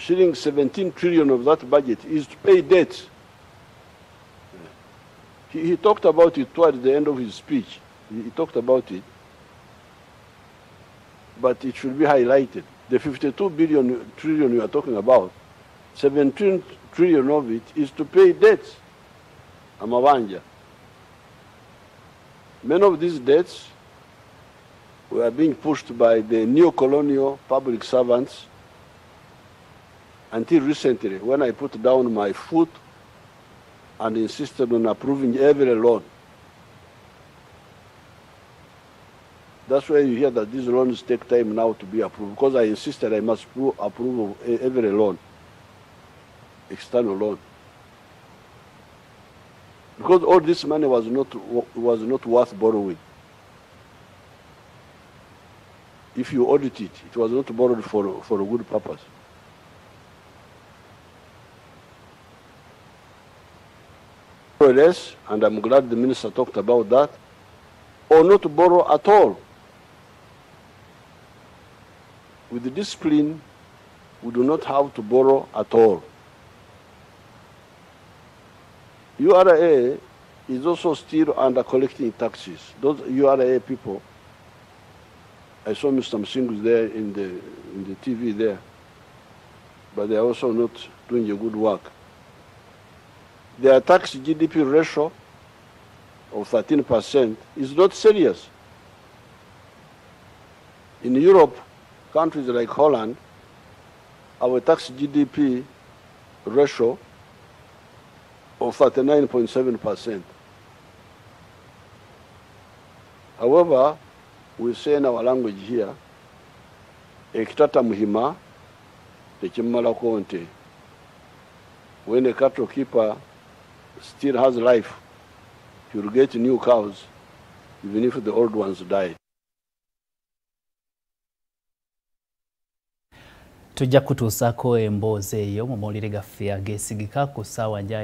shilling 17 trillion of that budget is to pay debts. He talked about it towards the end of his speech. He talked about it. But it should be highlighted. The 52 trillion you are talking about, 17 trillion of it is to pay debts. Amabanja. Many of these debts were being pushed by the neo-colonial public servants until recently, when I put down my foot and insisted on approving every loan. That's why you hear that these loans take time now to be approved, because I insisted I must approve of every loan, external loan. Because all this money was not worth borrowing. If you audit it, it was not borrowed for a good purpose. Less, and I'm glad the minister talked about that, or not to borrow at all. With the discipline, we do not have to borrow at all. URA is also still under collecting taxes. Those URA people, I saw Mr. Msingus there in the TV there, but they are also not doing a good work. Their tax GDP ratio of 13% is not serious. In Europe, countries like Holland, our tax GDP ratio of 39.7%. However, we say in our language here, ekitata muhima tekimala konte. When a cattle keeper still has life, he will get new cows, even if the old ones died. Tujja kutuusaako emboozi eyo mu mawulire gaffe ageesigika ku ssaawa njayi.